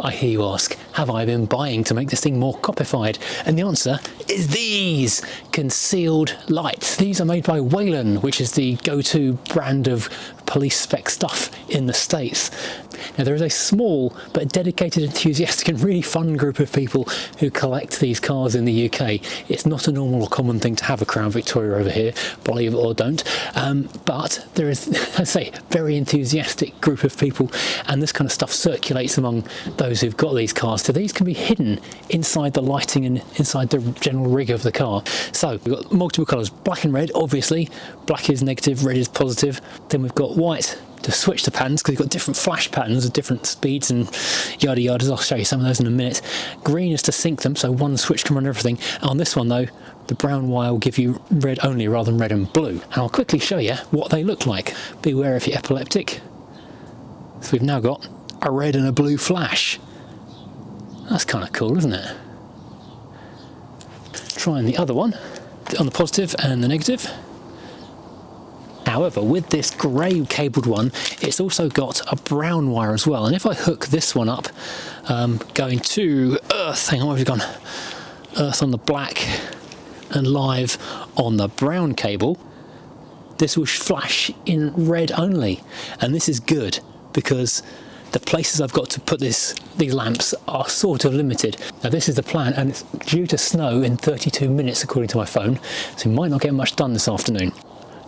I hear you ask, have I been buying to make this thing more coppified? And the answer is these concealed lights. These are made by Wayland, which is the go-to brand of police spec stuff in the States. Now there is a small but dedicated, enthusiastic and really fun group of people who collect these cars in the UK. It's not a normal or common thing to have a Crown Victoria over here, believe it or don't, but there is, I say, very enthusiastic group of people, and this kind of stuff circulates among those who've got these cars. So these can be hidden inside the lighting and inside the general rig of the car. So we've got multiple colours, black and red, obviously. Black is negative, red is positive. Then we've got white to switch the patterns, because you've got different flash patterns at different speeds and yada yada. I'll show you some of those in a minute. Green is to sync them, so one switch can run everything. And on this one though, the brown wire will give you red only rather than red and blue. And I'll quickly show you what they look like. Beware if you're epileptic. So we've now got a red and a blue flash. That's kind of cool, isn't it? Trying the other one on the positive and the negative. However, with this grey cabled one, it's also got a brown wire as well. And if I hook this one up, going to earth, hang on, where have we gone? Earth on the black and live on the brown cable, this will flash in red only. And this is good because the places I've got to put these lamps are sort of limited. Now this is the plan, and it's due to snow in 32 minutes according to my phone, so we might not get much done this afternoon.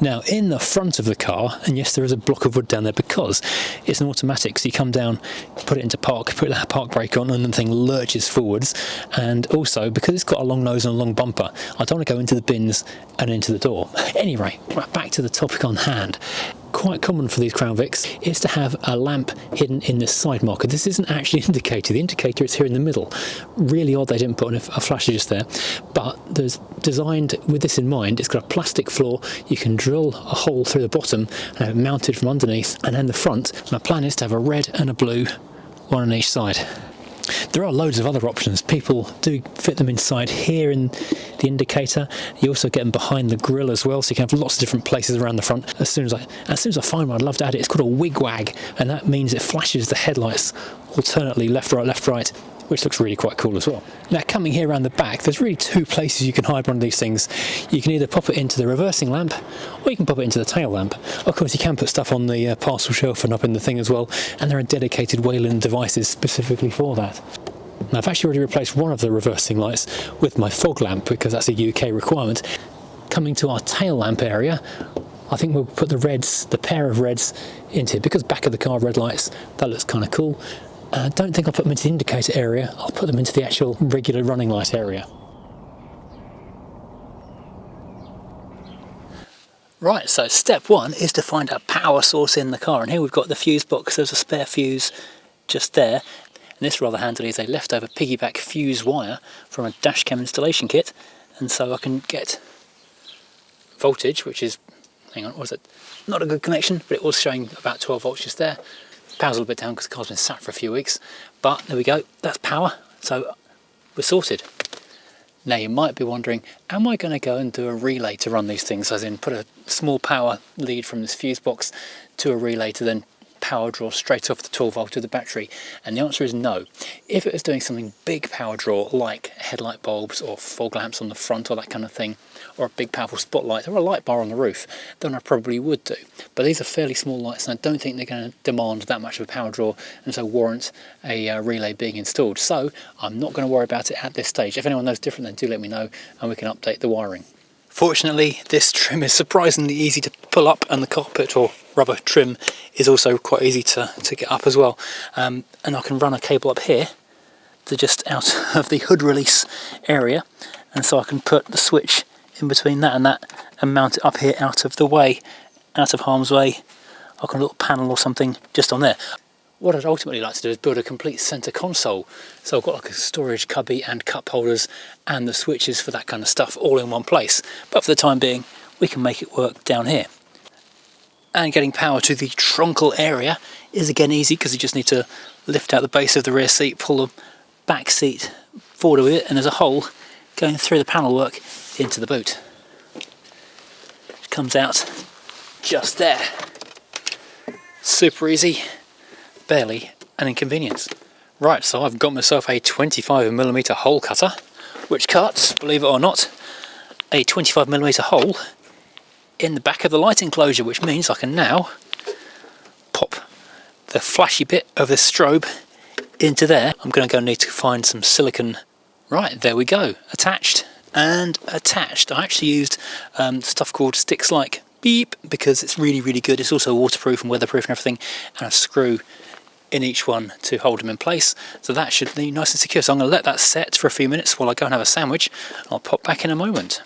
Now in the front of the car, and yes there is a block of wood down there because it's an automatic, so you come down, put it into park, put that park brake on and the thing lurches forwards, and also because it's got a long nose and a long bumper, I don't want to go into the bins and into the door. Anyway, right, back to the topic on hand. Quite common for these Crown Vics is to have a lamp hidden in this side marker. This isn't actually indicator, the indicator is here in the middle. Really odd they didn't put a flasher just there, but there's designed with this in mind. It's got a plastic floor, you can drill a hole through the bottom and have it mounted from underneath, and then the front, my plan is to have a red and a blue, one on each side. There are loads of other options. People do fit them inside here in the indicator. You also get them behind the grille as well, so you can have lots of different places around the front. As soon as I find one, I'd love to add it. It's called a wig-wag, and that means it flashes the headlights alternately, left, right, which looks really quite cool as well. Now coming here around the back, there's really two places you can hide one of these things. You can either pop it into the reversing lamp, or you can pop it into the tail lamp. Of course you can put stuff on the parcel shelf and up in the thing as well, and there are dedicated Wayland devices specifically for that. Now I've actually already replaced one of the reversing lights with my fog lamp because that's a UK requirement. Coming to our tail lamp area, I think we'll put the pair of reds into it, because back of the car red lights, that looks kind of cool. I don't think I'll put them into the indicator area, I'll put them into the actual regular running light area. Right, so step one is to find a power source in the car, and here we've got the fuse box. There's a spare fuse just there, and this rather handily is a leftover piggyback fuse wire from a dashcam installation kit, and so I can get voltage, which is, hang on, was it? Not a good connection, but it was showing about 12 volts just there. Power's a little bit down because the car's been sat for a few weeks, but there we go, that's power, so we're sorted. Now you might be wondering, am I going to go and do a relay to run these things, as in put a small power lead from this fuse box to a relay to then power draw straight off the 12 volt of the battery? And the answer is no. If it was doing something big power draw like headlight bulbs or fog lamps on the front or that kind of thing, or a big powerful spotlight or a light bar on the roof, then I probably would do. But these are fairly small lights and I don't think they're going to demand that much of a power draw and so warrant a relay being installed. So I'm not going to worry about it at this stage. If anyone knows different, then do let me know and we can update the wiring. Fortunately, this trim is surprisingly easy to pull up, and the carpet or rubber trim is also quite easy to get up as well. And I can run a cable up here to just out of the hood release area, and so I can put the switch in between that and mount it up here out of the way, out of harm's way, like a little panel or something just on there. What I'd ultimately like to do is build a complete centre console, so I've got like a storage cubby and cup holders and the switches for that kind of stuff all in one place, but for the time being we can make it work down here. And getting power to the trunkle area is again easy, because you just need to lift out the base of the rear seat, pull the back seat forward with it, and there's a hole going through the panel work into the boot. It comes out just there. Super easy, barely an inconvenience. Right, so I've got myself a 25mm hole cutter, which cuts, believe it or not, a 25mm hole in the back of the light enclosure, which means I can now pop the flashy bit of the strobe into there. I'm going to need to find some silicone. Right, there we go, attached and attached. I actually used stuff called Sticks Like Beep because it's really good. It's also waterproof and weatherproof and everything, and a screw in each one to hold them in place, so that should be nice and secure. So I'm going to let that set for a few minutes while I go and have a sandwich. I'll pop back in a moment.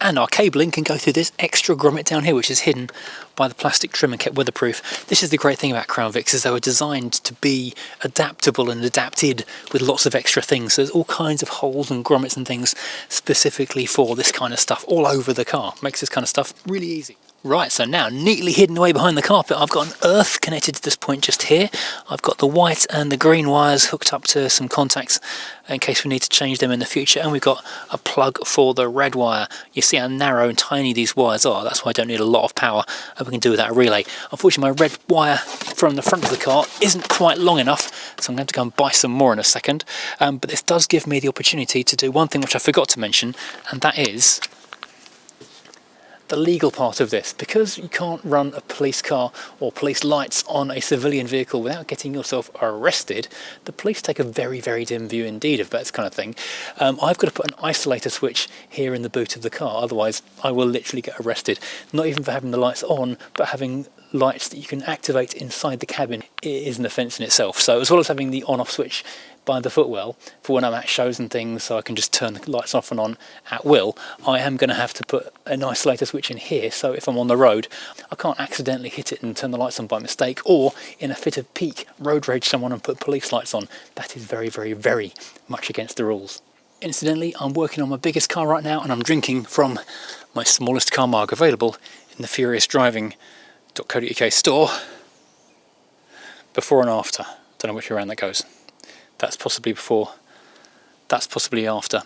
And our cabling can go through this extra grommet down here, which is hidden by the plastic trim and kept weatherproof. This is the great thing about Crown Vics, is they were designed to be adaptable and adapted with lots of extra things. So there's all kinds of holes and grommets and things specifically for this kind of stuff all over the car. Makes this kind of stuff really easy. Right, so now neatly hidden away behind the carpet, I've got an earth connected to this point just here. I've got the white and the green wires hooked up to some contacts in case we need to change them in the future, and we've got a plug for the red wire. You see how narrow and tiny these wires are, that's why I don't need a lot of power, and we can do without a relay. Unfortunately, my red wire from the front of the car isn't quite long enough, so I'm going to have to go and buy some more in a second. But this does give me the opportunity to do one thing which I forgot to mention, and that is the legal part of this. Because you can't run a police car or police lights on a civilian vehicle without getting yourself arrested, the police take a very dim view indeed of that kind of thing. I've got to put an isolator switch here in the boot of the car, otherwise I will literally get arrested. Not even for having the lights on, but having lights that you can activate inside the cabin is an offence in itself. So as well as having the on-off switch by the footwell for when I'm at shows and things, so I can just turn the lights off and on at will, I am going to have to put an isolator switch in here, so if I'm on the road I can't accidentally hit it and turn the lights on by mistake, or in a fit of pique road rage someone and put police lights on. That is very much against the rules. Incidentally, I'm working on my biggest car right now, and I'm drinking from my smallest car mug available in the furiousdriving.co.uk store. Before and after, don't know which way around that goes. That's possibly before, that's possibly after,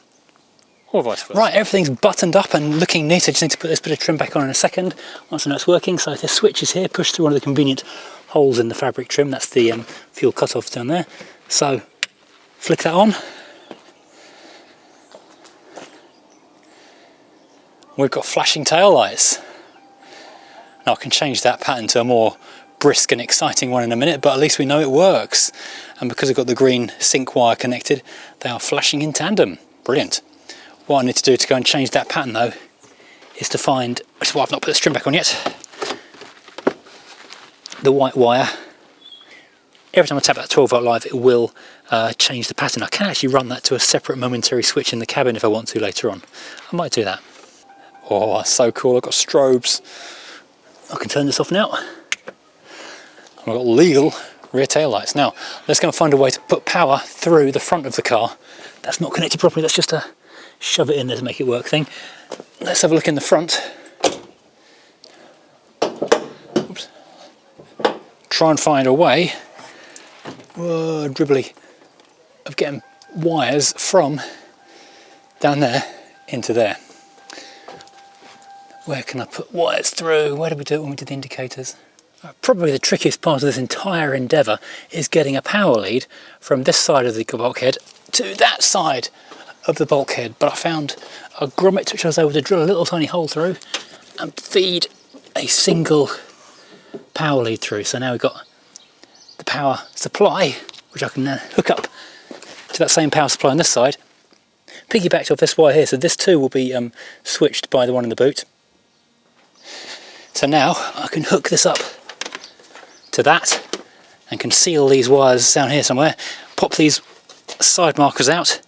or vice versa. Right, everything's buttoned up and looking neat. I just need to put this bit of trim back on in a second once I know it's working. So the switch is here, pushed through one of the convenient holes in the fabric trim. That's the fuel cut-off down there. So flick that on. We've got flashing tail lights. Now I can change that pattern to a more brisk and exciting one in a minute, but at least we know it works. And because I've got the green sync wire connected, they are flashing in tandem. Brilliant. What I need to do to go and change that pattern though is to find, which is why I've not put the trim back on yet, the white wire. Every time I tap that 12-volt live, it will change the pattern. I can actually run that to a separate momentary switch in the cabin if I want to later on. I might do that. Oh, that's so cool. I've got strobes. I can turn this off now. I've got legal rear tail lights. Now, let's go and find a way to put power through the front of the car. That's not connected properly. That's just a shove it in there to make it work thing. Let's have a look in the front. Oops. Try and find a way, dribbly, of getting wires from down there into there. Where can I put wires through? Where did we do it when we did the indicators? Probably the trickiest part of this entire endeavour is getting a power lead from this side of the bulkhead to that side of the bulkhead, but I found a grommet which I was able to drill a little tiny hole through and feed a single power lead through. So now we've got the power supply, which I can then hook up to that same power supply on this side, piggybacked off this wire here, so this too will be switched by the one in the boot. So now I can hook this up to that and can seal these wires down here somewhere, pop these side markers out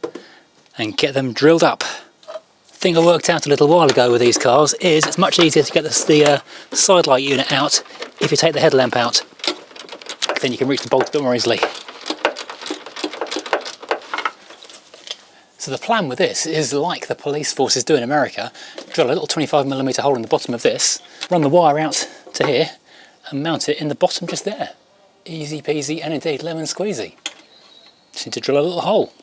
and get them drilled up. The thing I worked out a little while ago with these cars is it's much easier to get the side light unit out if you take the headlamp out. Then you can reach the bolt a bit more easily. So the plan with this is like the police forces do in America, drill a little 25mm hole in the bottom of this, run the wire out to here and mount it in the bottom just there. Easy peasy and indeed lemon squeezy. Just need to drill a little hole.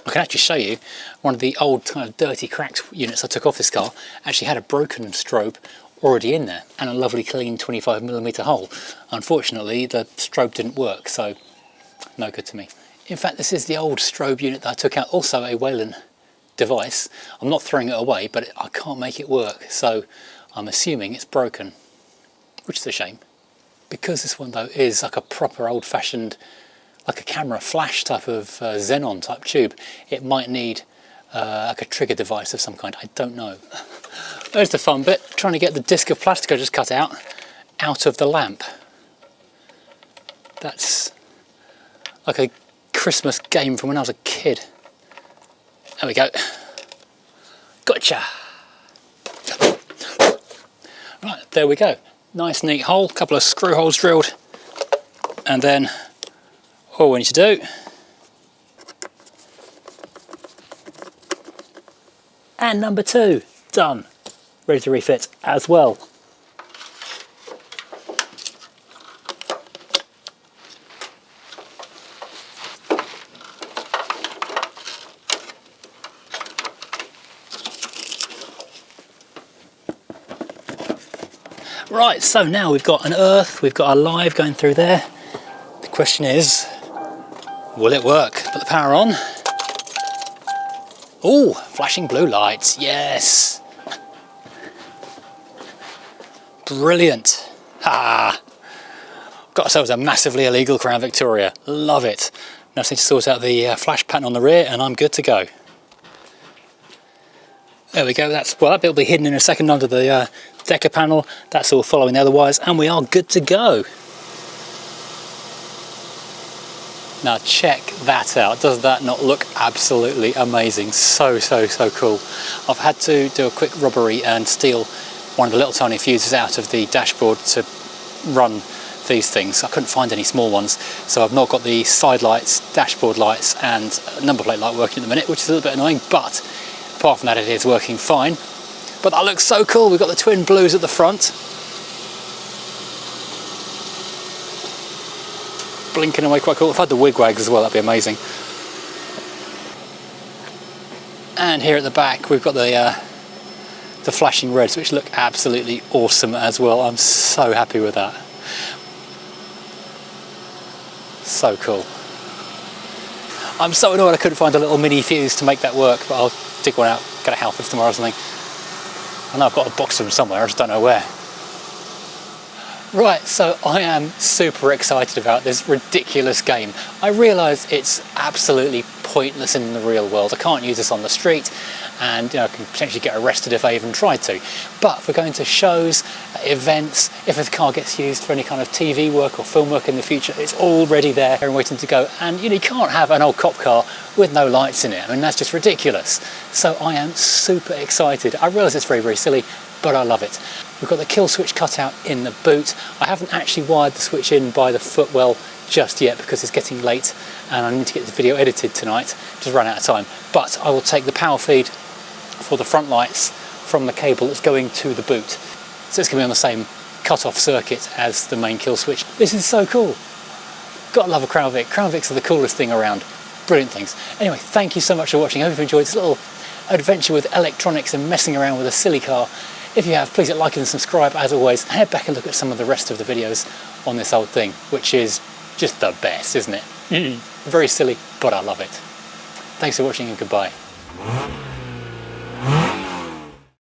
I can actually show you one of the old kind of dirty cracked units I took off this car actually had a broken strobe already in there and a lovely clean 25mm hole. Unfortunately the strobe didn't work, so no good to me. In fact, this is the old strobe unit that I took out, also a Wayland device. I'm not throwing it away, but I can't make it work, so I'm assuming it's broken, which is a shame. Because this one though is like a proper old-fashioned, like a camera flash type of xenon type tube, it might need like a trigger device of some kind, I don't know. There's the fun bit, trying to get the disc of plastic I just cut out of the lamp. That's like a Christmas game from when I was a kid. There we go. Gotcha! Right, there we go. Nice neat hole, couple of screw holes drilled, and then all we need to do and number 2 done, ready to refit as well. Right, so now we've got an earth, we've got a live going through there. The question is, will it work? Put the power on. Oh, flashing blue lights, yes. Brilliant. Ah, got ourselves a massively illegal Crown Victoria. Love it. Now I just need to sort out the flash pattern on the rear and I'm good to go. There we go, that bit will be hidden in a second under the decker panel. That's all following the other wires and we are good to go. Now check that out, does that not look absolutely amazing? So cool. I've had to do a quick robbery and steal one of the little tiny fuses out of the dashboard to run these things. I couldn't find any small ones, so I've not got the side lights, dashboard lights and number plate light working at the minute, which is a little bit annoying, but apart from that it is working fine. But that looks so cool, we've got the twin blues at the front. Blinking away quite cool. If I had the wigwags as well, that'd be amazing. And here at the back we've got the flashing reds, which look absolutely awesome as well. I'm so happy with that. So cool. I'm so annoyed I couldn't find a little mini fuse to make that work, but I'll dig one out, get a Halfords tomorrow or something. I know I've got a box of them somewhere, I just don't know where. Right, so I am super excited about this ridiculous game. I realise it's absolutely pointless in the real world. I can't use this on the street and I can potentially get arrested if I even tried to. But if we're going to shows, events, if the car gets used for any kind of TV work or film work in the future, it's already there and waiting to go. And you can't have an old cop car with no lights in it. I mean, that's just ridiculous. So I am super excited. I realise it's very silly, but I love it. We've got the kill switch cut out in the boot. I haven't actually wired the switch in by the footwell just yet because it's getting late and I need to get the video edited tonight, just run out of time. But I will take the power feed for the front lights from the cable that's going to the boot. So it's going to be on the same cut-off circuit as the main kill switch. This is so cool. Gotta love a Crown Vic. Crown Vics are the coolest thing around. Brilliant things. Anyway, thank you so much for watching. I hope you've enjoyed this little adventure with electronics and messing around with a silly car. If you have, please hit like and subscribe as always. Head back and look at some of the rest of the videos on this old thing, which is just the best, isn't it? Very silly, but I love it. Thanks for watching and goodbye.